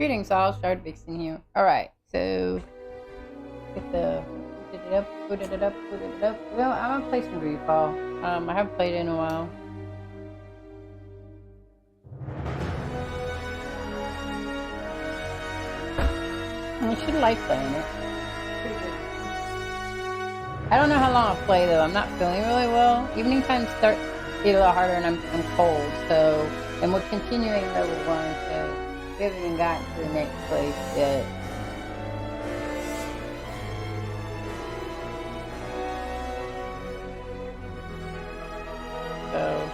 Greetings all, Shard Vixen here. Alright, so get the put it up. Well, I'm gonna play some Greedfall. I haven't played it in a while. I should like playing it. Pretty good. I don't know how long I'll play though. I'm not feeling really well. Evening time start to get a little harder and I'm cold, so and we're continuing level 1, so we haven't even gotten to the next place yet. So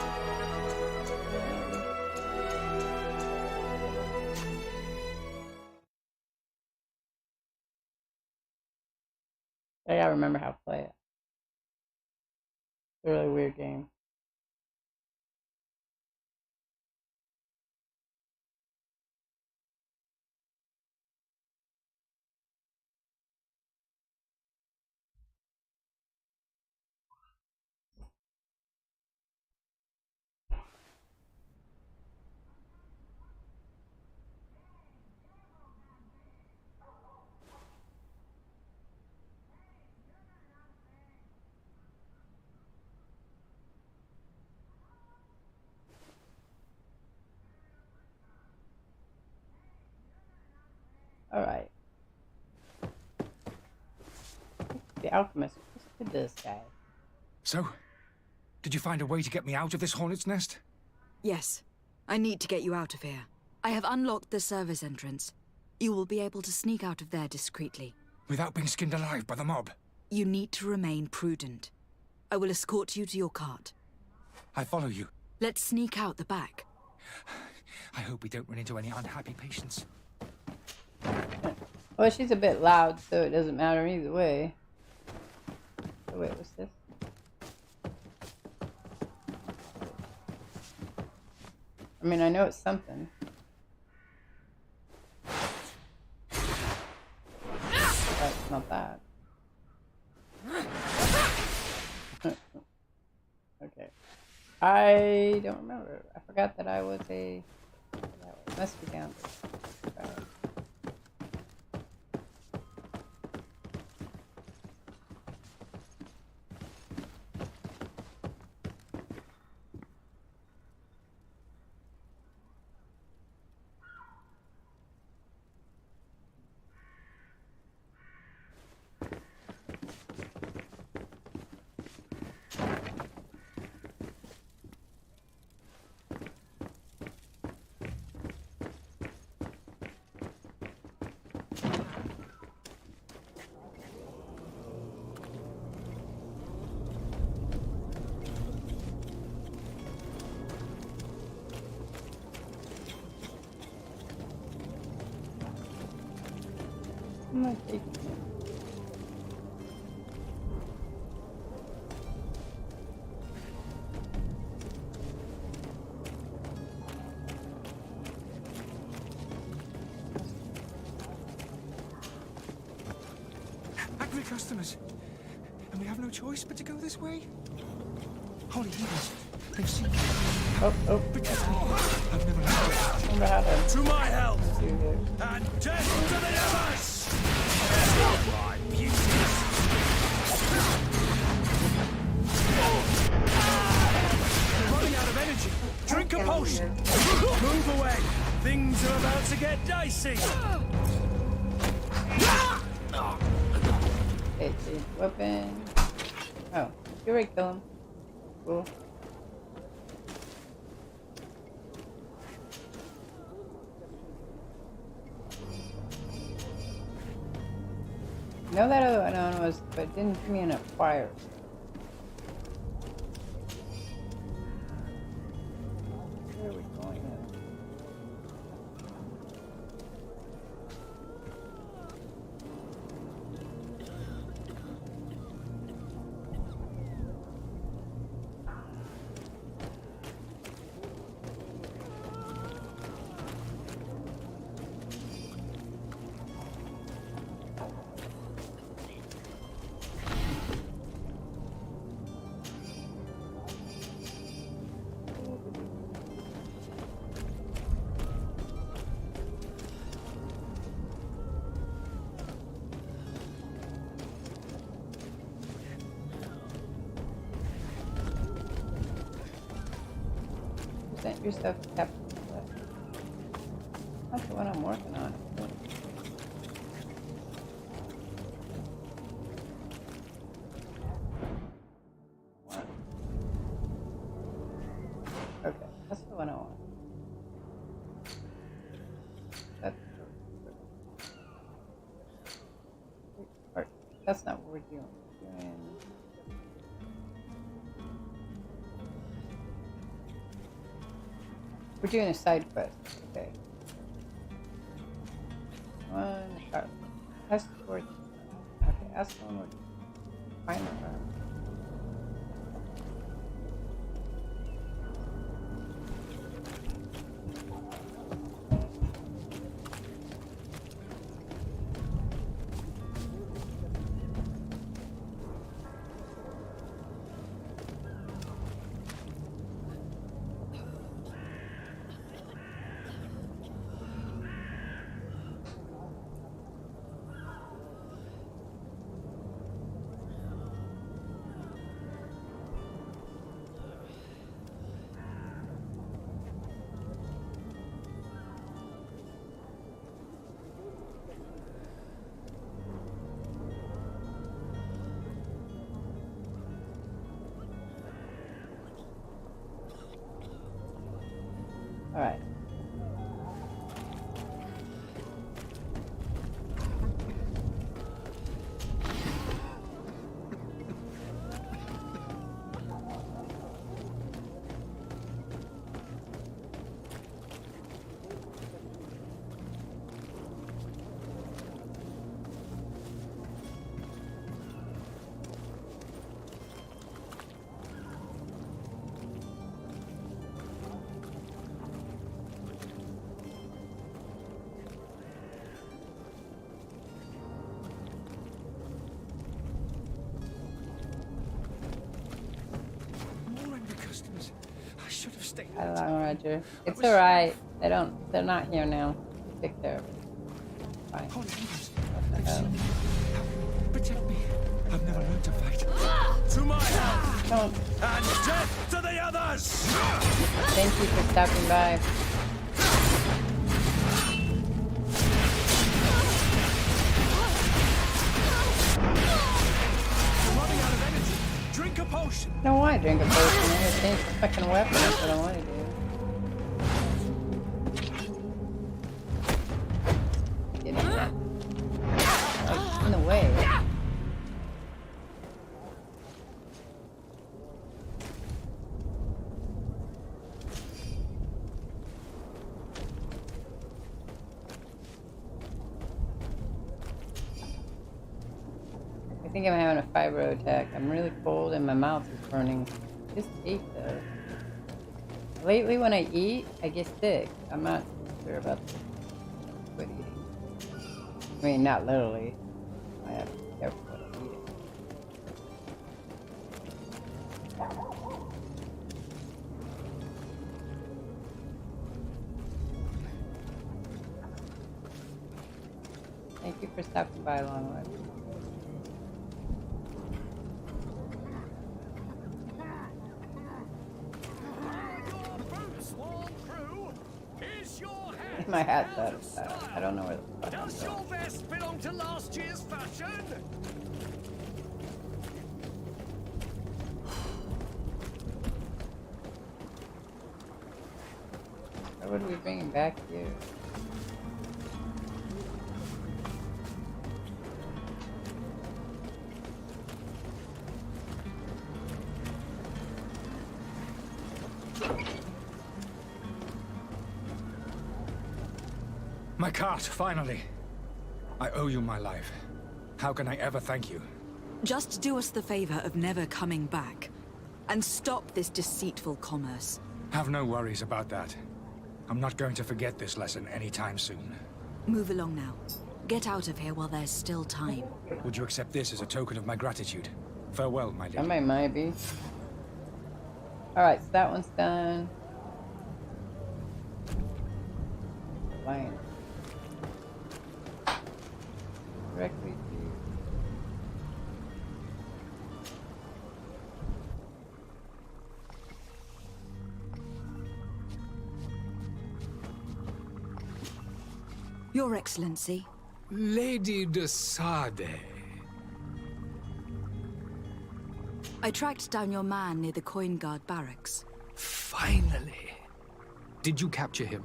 I gotta remember how to play it. It's a really weird game. Alright. The alchemist. What's this guy? So, did you find a way to get me out of this hornet's nest? Yes. I need to get you out of here. I have unlocked the service entrance. You will be able to sneak out of there discreetly. Without being skinned alive by the mob? You need to remain prudent. I will escort you to your cart. I follow you. Let's sneak out the back. I hope we don't run into any unhappy patients. Well, she's a bit loud, so it doesn't matter either way. Oh, wait, what's this? I mean, I know it's something. That's not that. Okay. I don't remember. I forgot that I was a... Must be down there. Right. I'm not taking it. Angry customers! And we have no choice but to go this way? Holy heavens, they've seen me. Oh. Protect me. I've never left. Remember how to To my help! do this. And death to the others! My beauties! You're running out of energy. Drink a potion. Move away. Things are about to get dicey. Okay, change weapon. Oh, you already kill him. Cool. Know that other one was, but it didn't give me enough fire. Where are we going now? Get yourself kept. That's the one I'm working on. Okay, that's the one I want. That's not what we're doing. We're doing a side quest. Okay. One sharp. Escort. Okay, ask one more. Find the car. All right. I don't know, Roger. It's alright. They're not here now. Take care of it. Fine. Protect me. I've never learned to fight. To my help! Don't. And death to the others! Thank you for stopping by. You're running out of energy. Drink a potion. No, why drink a potion? I'm gonna change the fucking weapon. That's what I want to do. Get in there. Like, in the way. I think I'm having a fibro attack. I'm really cold and my mouth is burning. Just ate though. Lately when I eat, I get sick. I'm not sure about this. Quit eating. I mean, not literally. I have to be careful what I'm eating. Thank you for stopping by, Longwood. My hat's out of style. I don't know where the fuck I'm Does going. your vest belong to last year's fashion? What would we bring back here? My cart, finally. I owe you my life. How can I ever thank you? Just do us the favor of never coming back. And stop this deceitful commerce. Have no worries about that. I'm not going to forget this lesson anytime soon. Move along now. Get out of here while there's still time. Would you accept this as a token of my gratitude? Farewell, my lady. I might be. Alright, so that one's done. Lion. Directly to... Your Excellency. Lady de Sade. I tracked down your man near the Coin Guard barracks. Finally. Did you capture him?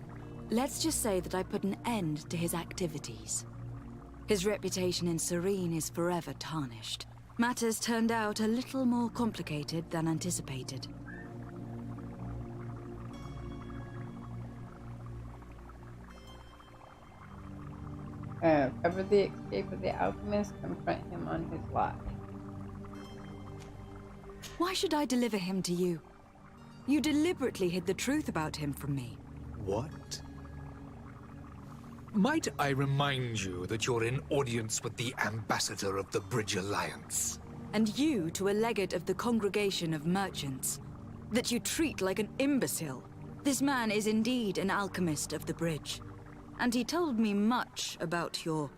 Let's just say that I put an end to his activities. His reputation in Serene is forever tarnished. Matters turned out a little more complicated than anticipated. Cover the escape of the alchemist, confront him on his lie. Why should I deliver him to you? You deliberately hid the truth about him from me. What? Might I remind you that you're in audience with the ambassador of the Bridge Alliance? And you to a legate of the Congregation of Merchants. That you treat like an imbecile. This man is indeed an alchemist of the Bridge. And he told me much about your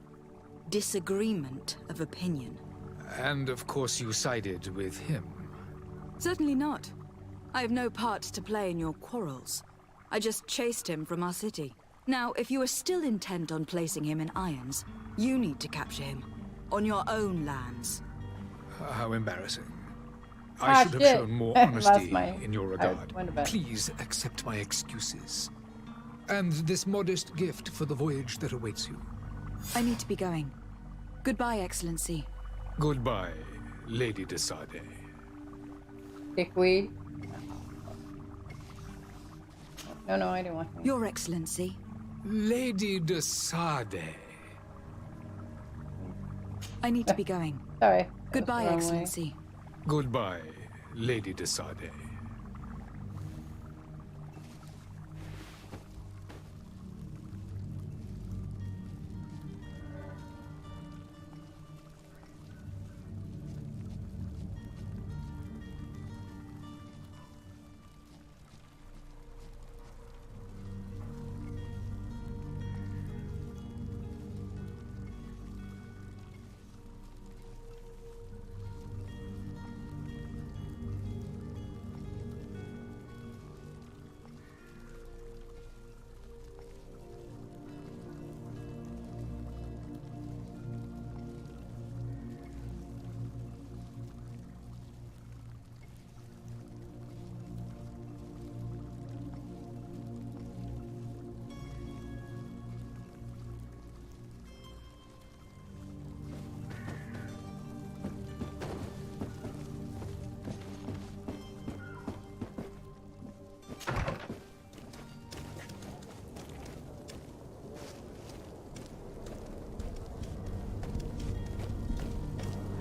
disagreement of opinion. And of course you sided with him. Certainly not. I have no part to play in your quarrels. I just chased him from our city. Now, if you are still intent on placing him in irons, you need to capture him. On your own lands. How embarrassing. I should have shown more honesty in your regard. Please accept my excuses. And this modest gift for the voyage that awaits you. I need to be going. Goodbye, Excellency. Goodbye, Lady de Sade. Dickweed. No, I didn't want to. Your Excellency. Lady de Sade. I need to be going. Sorry. Goodbye, Excellency. Goodbye, Lady de Sade.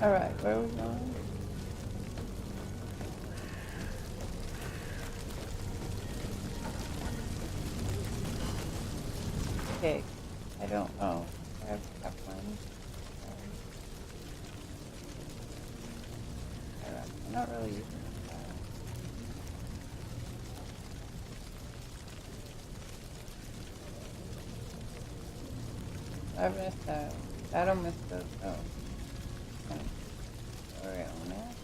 Alright, where are we going? Okay, I don't know. I have stuff one. I'm not really using that. I've missed that. I don't miss those. Oh. Sorry on that.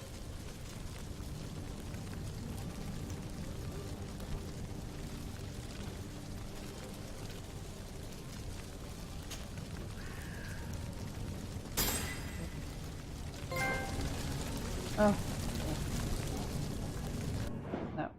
Oh. No.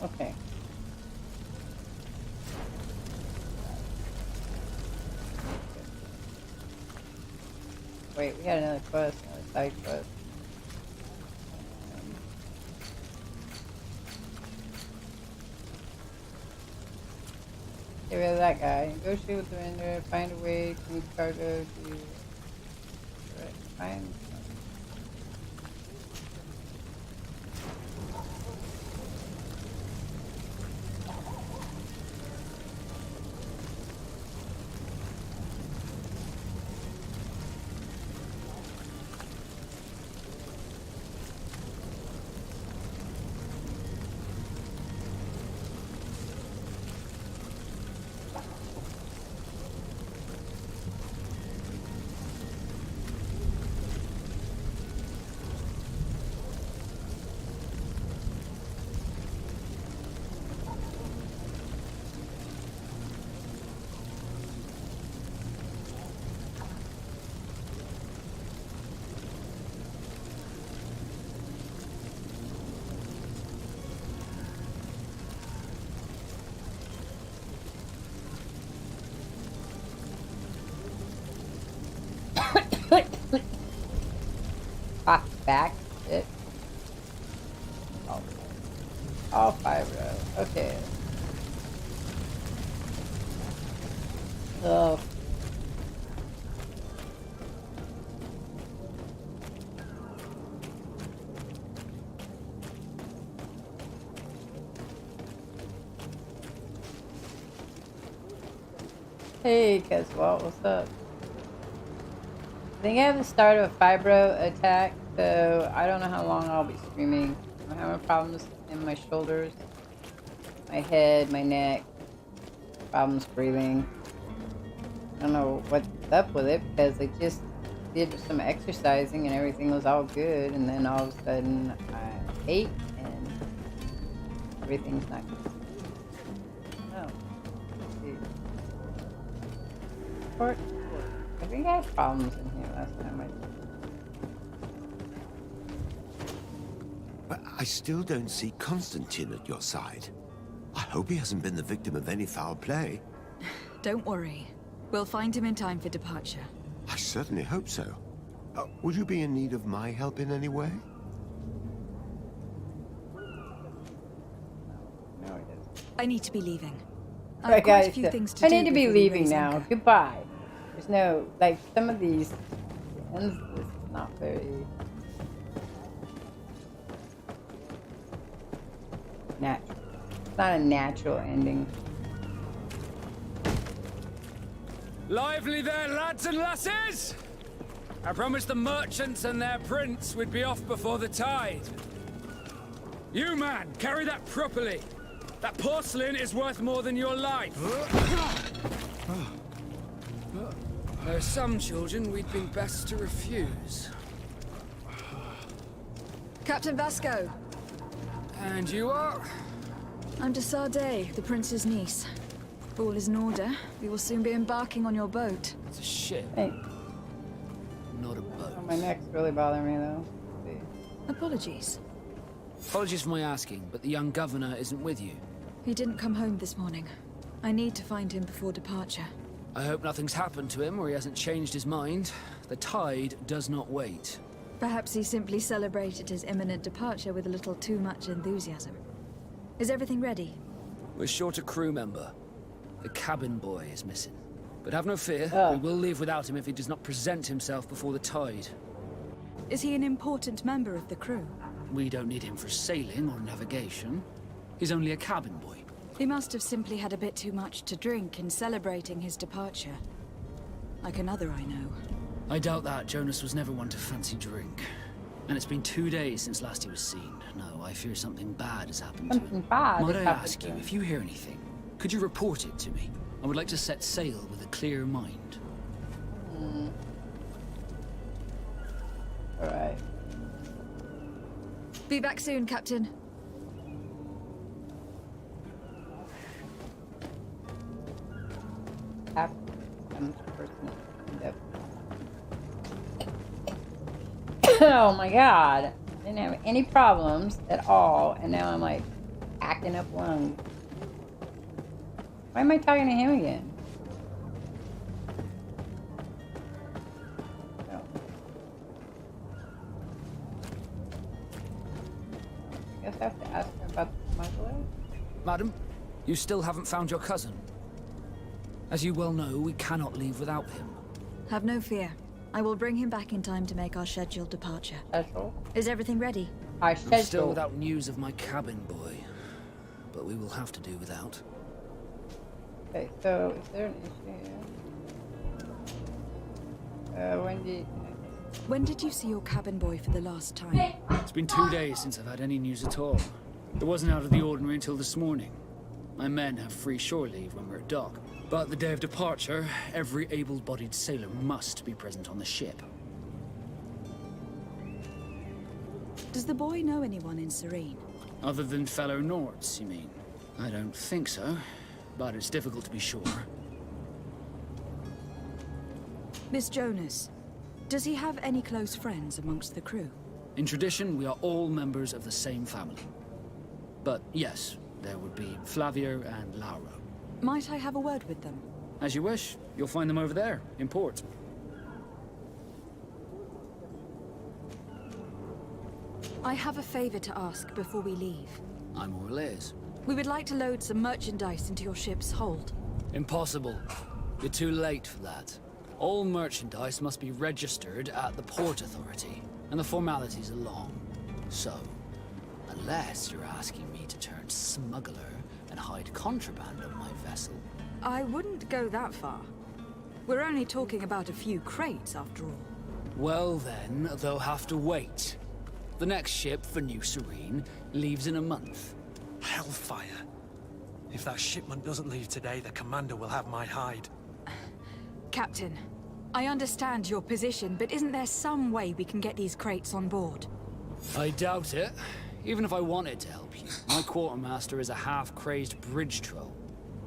Okay. Wait, we had another quest, another side quest. Get rid of that guy. Negotiate with the vendor, find a way to move cargo to... Right. Fine. Back it. All 5 rows. Okay. Oh. Hey, Caswell, what's up? I think I have the start of a fibro attack, so I don't know how long I'll be streaming. I'm having problems in my shoulders, my head, my neck, problems breathing. I don't know what's up with it because I just did some exercising and everything was all good, and then all of a sudden I ate and everything's not good. Oh, let's see. I think I had problems in here last time I still don't see Constantine at your side. I hope he hasn't been the victim of any foul play. Don't worry. We'll find him in time for departure. I certainly hope so. Would you be in need of my help in any way? No, it isn't. I need to be leaving. Right, I've quite a guys, few things to do. I need to be before we leaving raise now. anchor. Goodbye. There's no, like, some of these ends is not very natural. It's not a natural ending. Lively there, lads and lasses! I promised the merchants and their prince we'd be off before the tide. You, man, carry that properly. That porcelain is worth more than your life. There are some children we'd been best to refuse. Captain Vasco. And you are? I'm de Sade, the prince's niece. If all is in order, we will soon be embarking on your boat. It's a ship, Hey, not a boat. oh, my neck's really bothering me though. Let's see. Apologies. Apologies for my asking, but the young governor isn't with you. He didn't come home this morning. I need to find him before departure. I hope nothing's happened to him or he hasn't changed his mind. The tide does not wait. Perhaps he simply celebrated his imminent departure with a little too much enthusiasm. Is everything ready? We're short a crew member. The cabin boy is missing. But have no fear, we will leave without him if he does not present himself before the tide. Is he an important member of the crew? We don't need him for sailing or navigation. He's only a cabin boy. He must have simply had a bit too much to drink in celebrating his departure. Like another I know. I doubt that. Jonas was never one to fancy drink. And it's been 2 days since last he was seen. No, I fear something bad has happened to him. Might I ask you, if you hear anything, could you report it to me? I would like to set sail with a clear mind. Alright. Be back soon, Captain. Oh my god. I didn't have any problems at all, and now I'm like acting up lungs. Why am I talking to him again? Oh. I guess I have to ask her about the smuggler. Madam, you still haven't found your cousin. As you well know, we cannot leave without him. Have no fear. I will bring him back in time to make our scheduled departure. Schedule? Is everything ready? Our schedule. I'm still without news of my cabin boy, but we will have to do without. Okay, so is there an issue here? When did you see your cabin boy for the last time? It's been 2 days since I've had any news at all. It wasn't out of the ordinary until this morning. My men have free shore leave when we're at dock. But the day of departure, every able-bodied sailor must be present on the ship. Does the boy know anyone in Serene? Other than fellow Nords, you mean? I don't think so, but it's difficult to be sure. Miss Jonas, does he have any close friends amongst the crew? In tradition, we are all members of the same family. But yes, there would be Flavio and Laura. Might I have a word with them? As you wish. You'll find them over there, in port. I have a favor to ask before we leave. I'm all ears. We would like to load some merchandise into your ship's hold. Impossible. You're too late for that. All merchandise must be registered at the Port Authority, and the formalities are long. So, unless you're asking me to turn smuggler and hide contraband on my vessel. I wouldn't go that far. We're only talking about a few crates, after all. Well then, they'll have to wait. The next ship for New Serene leaves in a month. Hellfire. If that shipment doesn't leave today, the commander will have my hide. Captain, I understand your position, but isn't there some way we can get these crates on board? I doubt it. Even if I wanted to help you, my quartermaster is a half-crazed bridge troll.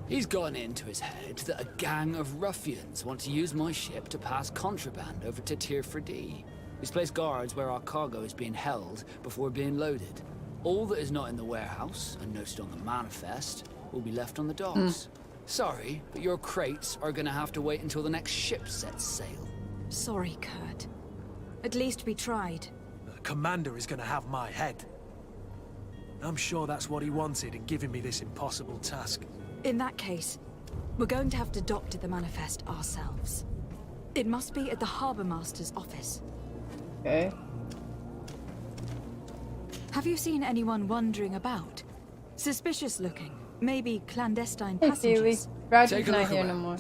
He's gotten it into his head that a gang of ruffians want to use my ship to pass contraband over to Tier 4D. He's placed guards where our cargo is being held before being loaded. All that is not in the warehouse, and noted on the manifest, will be left on the docks. Sorry, but your crates are gonna have to wait until the next ship sets sail. Sorry, Kurt. At least we tried. The commander is gonna have my head. I'm sure that's what he wanted in giving me this impossible task. In that case, we're going to have to doctor the manifest ourselves. It must be at the Harbour Master's office. Okay. Have you seen anyone wandering about? Suspicious looking. Maybe clandestine Hey, passengers. Roger's not here no more.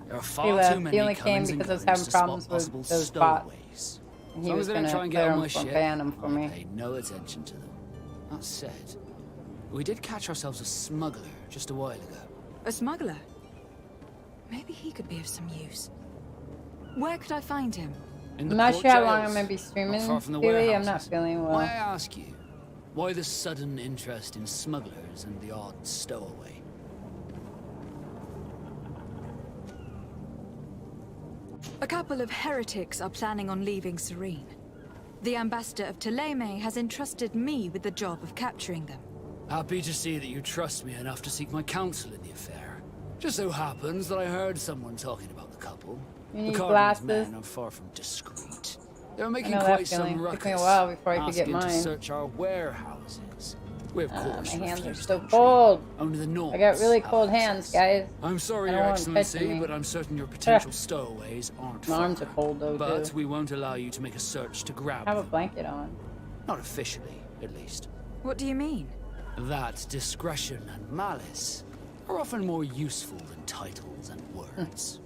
There are He far left. too many He only came because I was having problems with those bots. And he was going gonna to try and clear get on them my for ship, ban them for I'll me. pay no attention to them. That said, we did catch ourselves a smuggler just a while ago. A smuggler? Maybe he could be of some use. Where could I find him? In I'm not port sure how long jails, I'm gonna be streaming, not far from the Billy. I'm not warehouses. feeling well. Why I ask you? Why the sudden interest in smugglers and the odd stowaway? A couple of heretics are planning on leaving Serene. The ambassador of Ptolemy has entrusted me with the job of capturing them. Happy to see that you trust me enough to seek my counsel in the affair. Just so happens that I heard someone talking about the couple. You need the Cardinal's glasses? men are far from discreet. They were making I know quite that some feeling. ruckus, Took me a while before I could get asking to mine. search our warehouses. We of course My hands are refused so entry. cold. Only the Nords I got really have cold access. hands, guys. I'm sorry, I Your don't want them touching Excellency, me. but I'm certain your potential stowaways aren't My arms far. are cold though, But too. we won't allow you to make a search to grab I have a them. blanket on. Not officially, at least. What do you mean? That discretion and malice are often more useful than titles and words.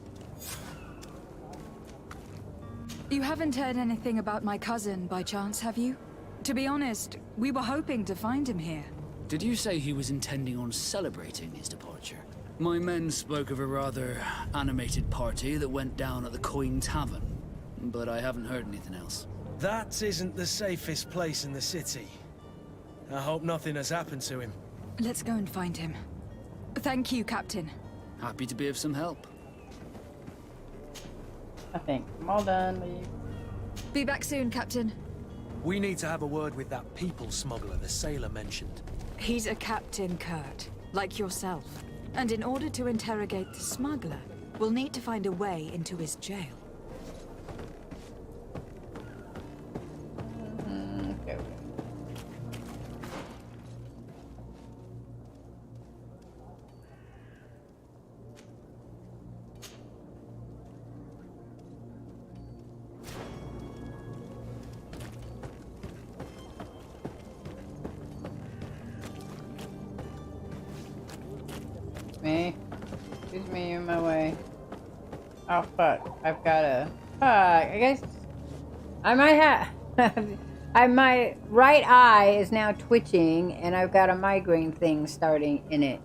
You haven't heard anything about my cousin by chance, have you? To be honest, we were hoping to find him here. Did you say he was intending on celebrating his departure? My men spoke of a rather animated party that went down at the Coin Tavern, but I haven't heard anything else. That isn't the safest place in the city. I hope nothing has happened to him. Let's go and find him. Thank you, Captain. Happy to be of some help. I think I'm all done. Leave. Be back soon, Captain. We need to have a word with that people smuggler the sailor mentioned. He's a captain, Kurt, like yourself. And in order to interrogate the smuggler, we'll need to find a way into his jail. Okay. me. Excuse me, you're in my way. Oh, fuck. I've got a... Fuck. I guess... I might have... my right eye is now twitching, and I've got a migraine thing starting in it.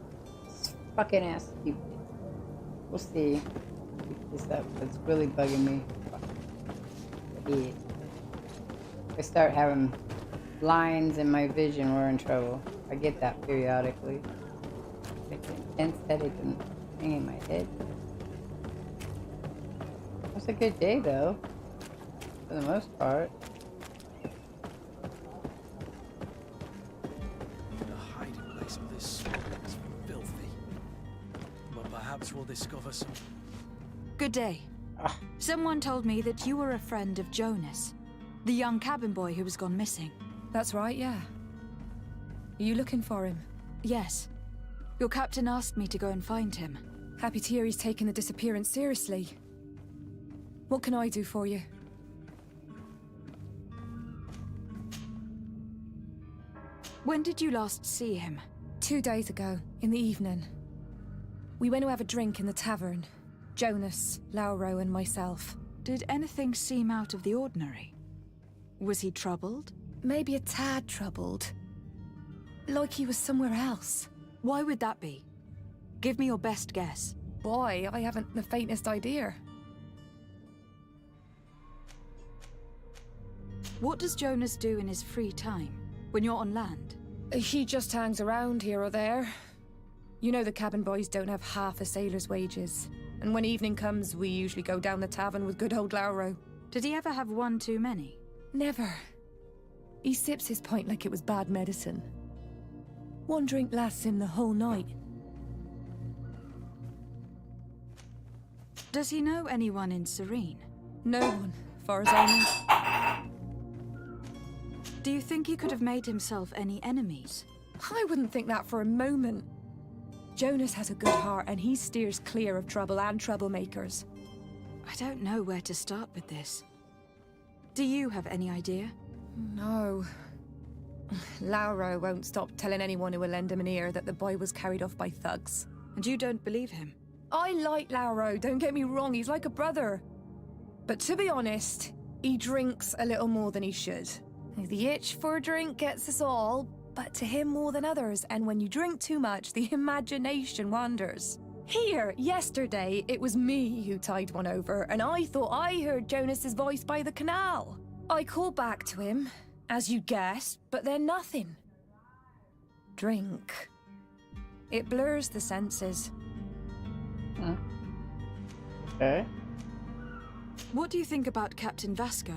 It's fucking ass stupid. We'll see. Keep this up. It's really bugging me. Yeah. If I start having lines in my vision, we're in trouble. I get that periodically. Like an intense headache and thing in my head. It was a good day, though. For the most part. We'll discover some. Good day. Someone told me that you were a friend of Jonas, the young cabin boy who was gone missing. That's right, yeah. Are you looking for him? Yes. Your captain asked me to go and find him. Happy to hear he's taking the disappearance seriously. What can I do for you? When did you last see him? 2 days ago, in the evening. We went to have a drink in the tavern. Jonas, Lauro, and myself. Did anything seem out of the ordinary? Was he troubled? Maybe a tad troubled. Like he was somewhere else. Why would that be? Give me your best guess. Boy, I haven't the faintest idea. What does Jonas do in his free time, when you're on land? He just hangs around here or there. You know the cabin boys don't have half a sailor's wages. And when evening comes, we usually go down the tavern with good old Lauro. Did he ever have one too many? Never. He sips his pint like it was bad medicine. One drink lasts him the whole night. Does he know anyone in Serene? No one, far as I know. Do you think he could have made himself any enemies? I wouldn't think that for a moment. Jonas has a good heart, and he steers clear of trouble and troublemakers. I don't know where to start with this. Do you have any idea? No. Lauro won't stop telling anyone who will lend him an ear that the boy was carried off by thugs. And you don't believe him? I like Lauro, don't get me wrong, he's like a brother. But to be honest, he drinks a little more than he should. The itch for a drink gets us all, but to him more than others, and when you drink too much, the imagination wanders. Here, yesterday, it was me who tied one over, and I thought I heard Jonas's voice by the canal. I called back to him, as you guessed, but then nothing. Drink. It blurs the senses. Okay. What do you think about Captain Vasco?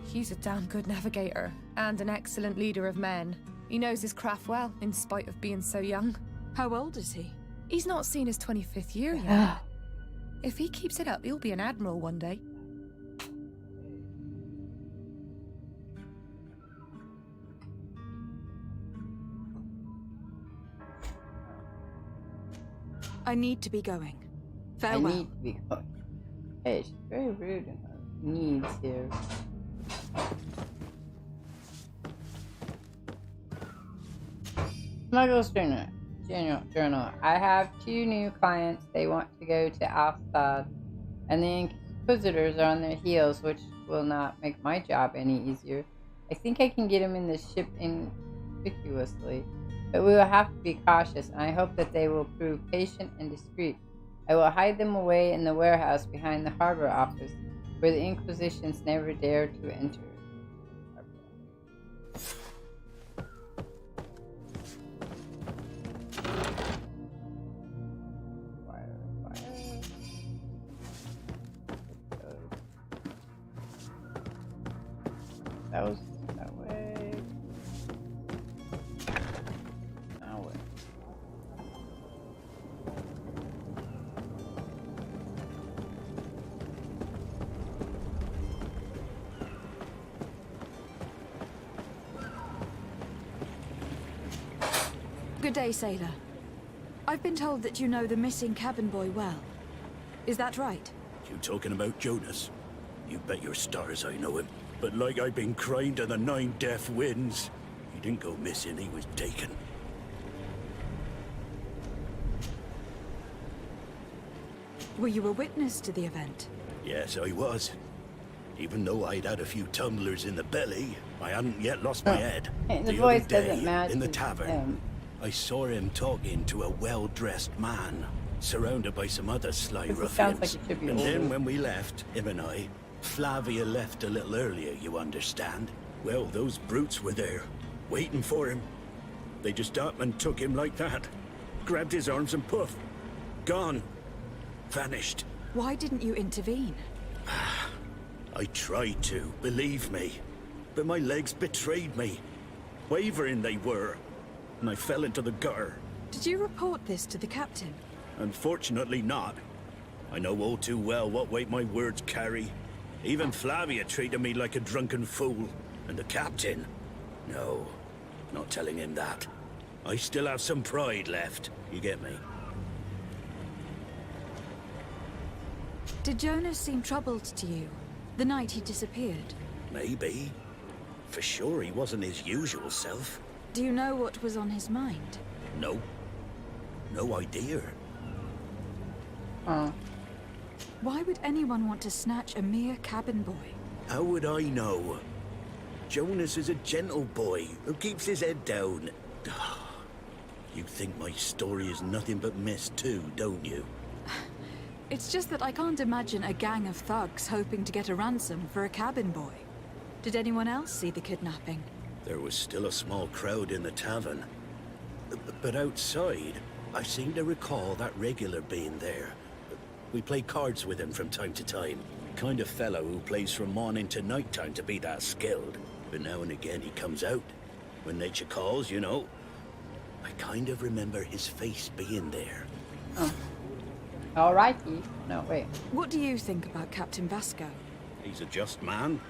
He's a damn good navigator, and an excellent leader of men. He knows his craft well, in spite of being so young. How old is he? He's not seen his 25th year yet. If he keeps it up, he'll be an admiral one day. I need to be going. Farewell. I need to be going. Hey, she's very rude in her needs here. Smuggler's Journal. I have 2 new clients. They want to go to Alstad, and the Inquisitors are on their heels, which will not make my job any easier. I think I can get them in the ship inconspicuously, but we will have to be cautious, and I hope that they will prove patient and discreet. I will hide them away in the warehouse behind the harbor office, where the Inquisitions never dare to enter. That was that way. That way. Good day, sailor. I've been told that you know the missing cabin boy well. Is that right? You talking about Jonas? You bet your stars I know him. But like I've been crying to the 9 deaf winds, he didn't go missing, he was taken. Were you a witness to the event? Yes, I was. Even though I'd had a few tumblers in the belly, I hadn't yet lost my head. The voice doesn't match in the tavern, I saw him talking to a well-dressed man, surrounded by some other sly ruffians. Like and then when we left, him and I, Flavia left a little earlier, you understand? Well, those brutes were there, waiting for him. They just up and took him like that. Grabbed his arms and poof. Gone. Vanished. Why didn't you intervene? I tried to, believe me. But my legs betrayed me. Wavering they were. And I fell into the gutter. Did you report this to the captain? Unfortunately not. I know all too well what weight my words carry. Even Flavia treated me like a drunken fool. And the captain? No, not telling him that. I still have some pride left. You get me? Did Jonas seem troubled to you the night he disappeared? Maybe. For sure he wasn't his usual self. Do you know what was on his mind? No. No idea. Why would anyone want to snatch a mere cabin boy? How would I know? Jonas is a gentle boy who keeps his head down. You think my story is nothing but mist too, don't you? It's just that I can't imagine a gang of thugs hoping to get a ransom for a cabin boy. Did anyone else see the kidnapping? There was still a small crowd in the tavern. But outside, I seem to recall that regular being there. We play cards with him from time to time. Kind of fellow who plays from morning to night time to be that skilled. But now and again he comes out. When nature calls, you know. I kind of remember his face being there. Alrighty. No, wait. What do you think about Captain Vasco? He's a just man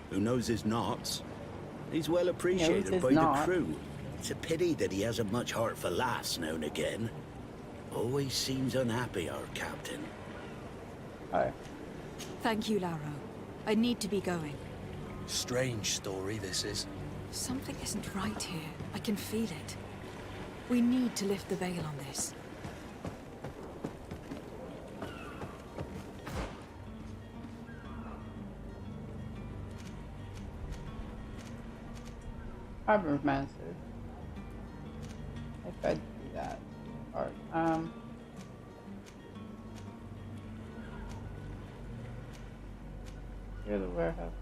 who knows his knots. He's well appreciated by the crew. It's a pity that he hasn't much heart for laughs now and again. Always seems unhappy, our captain. Hi. Thank you, Lauro. I need to be going. Strange story, this is. Something isn't right here. I can feel it. We need to lift the veil on this. Harbor Master. If I do that part. You're the warehouse.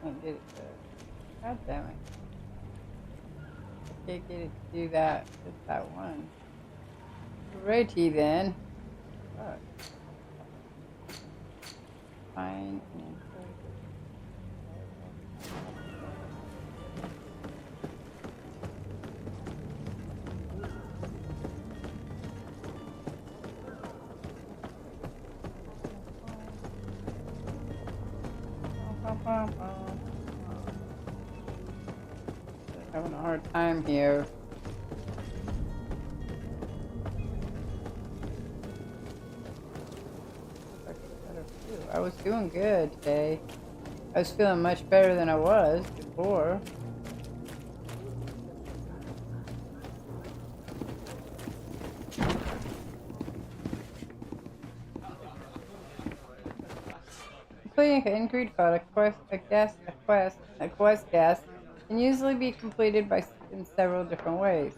Can't get it to. God damn it. I can't get it to do that. Just that one. Righty then. Fuck. Fine. Having a hard time here. I was doing good today. I was feeling much better than I was before. Completing in Greedfall, a quest guest can usually be completed in several different ways.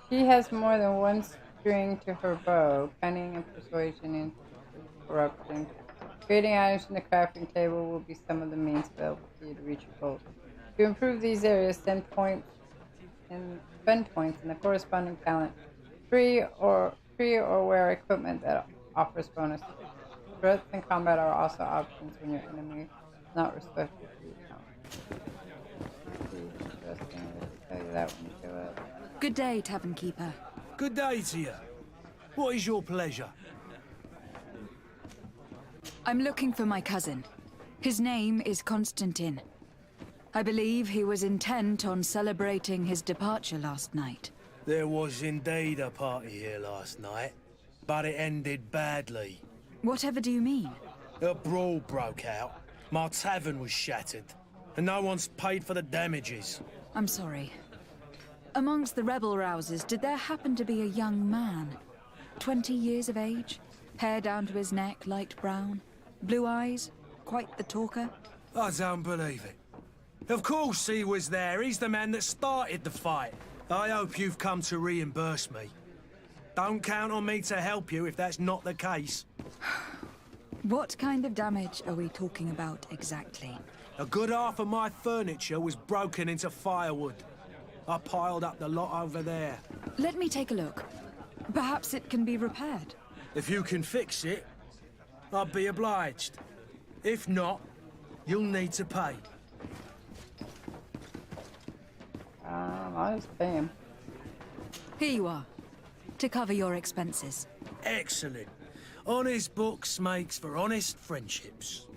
She has more than one string to her bow, cunning and persuasion and corruption. Creating items from the crafting table will be some of the means available to you to reach your goals. To improve these areas, spend points in the corresponding talent. Free or wear equipment that offers bonuses. Threats in combat are also options when your enemy is not respectful to your account. Interesting. I'll tell you that when you show up. Good day, Tavern Keeper. Good day to you. What is your pleasure? I'm looking for my cousin. His name is Constantine. I believe he was intent on celebrating his departure last night. There was indeed a party here last night, but it ended badly. Whatever do you mean? A brawl broke out, My tavern was shattered, and no one's paid for the damages. I'm sorry. Amongst the rebel rousers, did there happen to be a young man? 20 years of age? Hair down to his neck, light brown? Blue eyes? Quite the talker? I don't believe it. Of course he was there. He's the man that started the fight. I hope you've come to reimburse me. Don't count on me to help you if that's not the case. What kind of damage are we talking about exactly? A good half of my furniture was broken into firewood. I piled up the lot over there. Let me take a look. Perhaps it can be repaired. If you can fix it, I'll be obliged. If not, you'll need to pay. I'll just pay him. Here you are, to cover your expenses. Excellent. Honest books makes for honest friendships.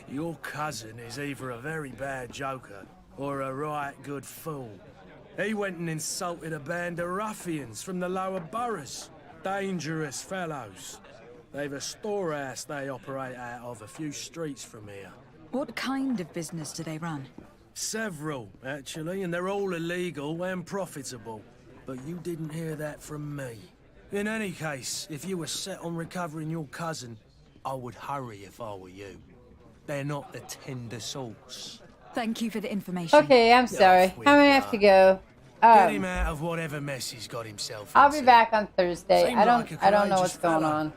Your cousin is either a very bad joker or a right good fool. He went and insulted a band of ruffians from the lower boroughs. Dangerous fellows. They've a storehouse they operate out of a few streets from here. What kind of business do they run? Several, actually, and they're all illegal and profitable. But you didn't hear that from me. In any case, if you were set on recovering your cousin, I would hurry if I were you. They're not the tender sorts. Thank you for the information. Okay, I'm sorry. I'm gonna have to go. Get him out of whatever mess he's got himself I'll into. be back on Thursday. Seemed I like don't know a what's going fella. on.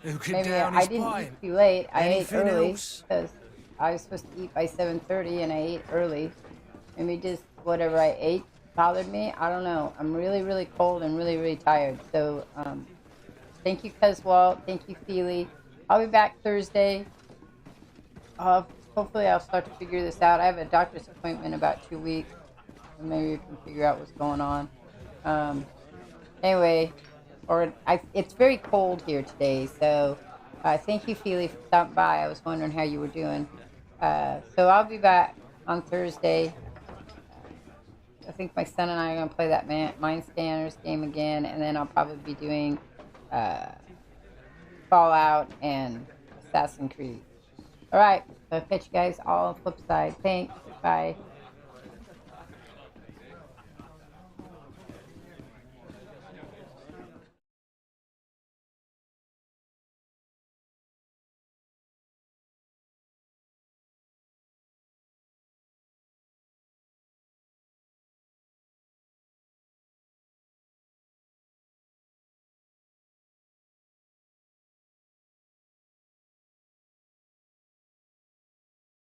Who could Maybe down I his didn't pint. eat too late. I ate Anything early else? because I was supposed to eat by 7:30 and I ate early. Maybe just whatever I ate bothered me. I don't know. I'm really, really cold and really, really tired. So, thank you, Cuzwalt. Thank you, Feely. I'll be back Thursday. Hopefully I'll start to figure this out. I have a doctor's appointment in about 2 weeks. And maybe we can figure out what's going on. Anyway, it's very cold here today. So, thank you, Feely, for stopping by. I was wondering how you were doing. So I'll be back on Thursday. I think my son and I are going to play that Mind Scanners game again, and then I'll probably be doing Fallout and Assassin's Creed. Alright, so I'll catch you guys all on the flip side. Thanks. Bye.